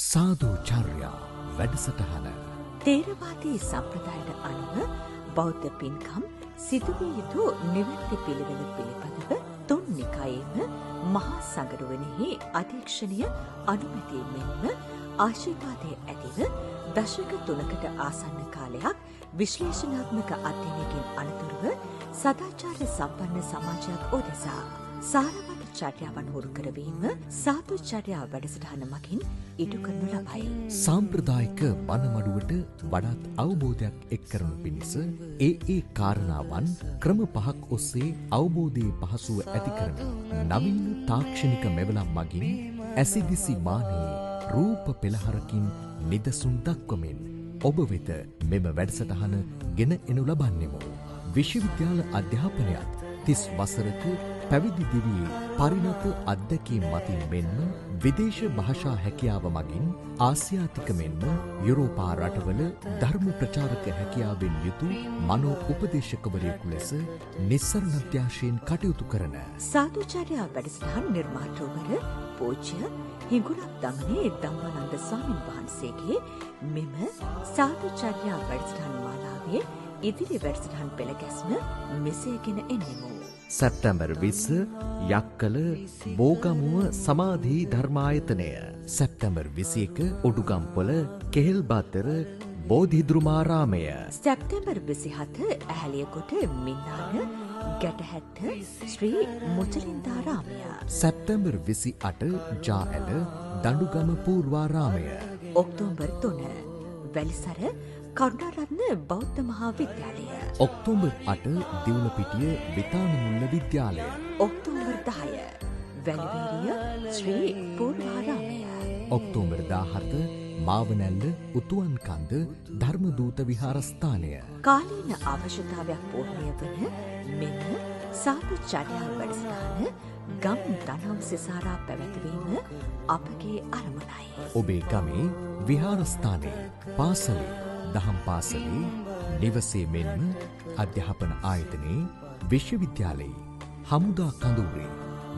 සාදුචාර්යා වැඩසටහන තේරවාදී සම්ප්‍රදායට අනුව බෞද්ධ පින්කම් සිදුවිය යුතු නිවැරදි පිළිවෙල පිළිබඳව තුන් නිකායේම මහා සංඝරුවනෙහි අධීක්ෂණීය අනුමැතිය මෙන්ම ආශිර්වාදයේ ඇතිව දශක 3කට ආසන්න කාලයක් විශ්ලේෂණාත්මක අධ්‍යයනයකින් අනතුරුව සදාචාර සම්පන්න සමාජයක් උදෙසා සාරවත් චර්යාවන් හුරු කරවීම සාදුචාර්යා වැඩසටහන මගින් ඉටු කරනු ලබයි. සාම්ප්‍රදායික වනමඩුවට වඩාත් අවබෝධයක් එක් කරනු පිණිස ඒ කාරණාවන් ක්‍රම 5ක් ඔස්සේ අවබෝධයේ පහසුව ඇති කරන නවීන තාක්ෂණික මෙවලම් මගින් ඇසිදිසි මානයේ රූප පෙළහරකින් නිදසුන් දක්වමින් ඔබ වෙත මෙම වැඩසටහන ගෙන එනු ලබන්නෙමු. විශ්වවිද්‍යාල අධ්‍යාපනයත් 30 වසරක පැවිදි දිවියේ පරිණත අත්දැකීම් මතින් මෙන්ම විදේශ භාෂා හැකියාව මගින් ආසියාතික මෙන්ම යුරෝපා රටවල ධර්ම ප්‍රචාරක හැකියාවෙන් යුතු මනෝ උපදේශකවරයෙකු ලෙස නිස්සරණ අධ්‍යාශයෙන් කටයුතු කරන සාදුචාර්යා වැඩසටහන් නිර්මාතෘවර පූජ්‍ය හිඟුරක් දමනේ ධම්මානන්ද ස්වාමීන් වහන්සේගේ මෙම සාදුචාර්යා වැඩසටහන් මාලාවේ ඉදිරි වැඩසටහන් පෙළ ගැස්ම මෙසේගෙන එන්නෙමු. සැප්තැම්බර් 20 යක්කල බෝගමුව සමාධි ධර්මායතනය, සැප්තැම්බර් 21 උඩුගම්පොළ කෙහෙල්බත්තර බෝධිද්‍රුමාරාමය, සැප්තැම්බර් 27 ඇහැලියගොඩ මින්නාන ගැටහැත්ත ශ්‍රී මුචලින්දාරාමය, සැප්තැම්බර් 28 ජාඇල දඬුගම පූර්වාරාමය, ඔක්තෝබර් 3 වැලිසර කරුණාරත්න බෞද්ධ මහා විද්‍යාලය, ඔක්තෝබර් 8 දිවුලපිටිය විතානමුල්ල විද්‍යාලය, ඔක්තෝබර් 10 වැලිවීරිය ශ්‍රී පූර්වාරාමය, ඔක්තෝබර් 17 මාවනැල්ල උතුවන්කන්ද ධර්මදූත විහාරස්ථානය. කාලීන අවශ්‍යතාවයක් පූර්ණය වන මෙම සාදුචාර්යා වැඩසටහන ගම් දනව් සිසාරා පැවැත්වීම අපගේ අරමුණයි. ඔබේ ගමේ විහාරස්ථානයේ පාසලේ දහම් පාසලේ නිවසේ මෙන්ම අධ්‍යාපන ආයතනයේ විශ්වවිද්‍යාලයේ හමුදා කඳවුරේ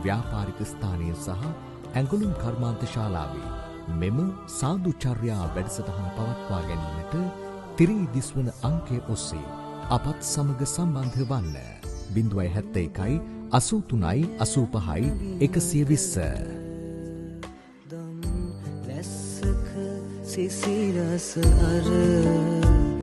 ව්‍යාපාරික ස්ථානයේ සහ ඇඟලුම් කර්මාන්ත ශාලාවේ මෙම සාදුචාර්යා වැඩසටහන පවත්වා ගැනීමට තිරී දිස්වන අංකය ඔස්සේ අපත් සමග සම්බන්ධ වන්න 071 83 85 120 සිසිරස අර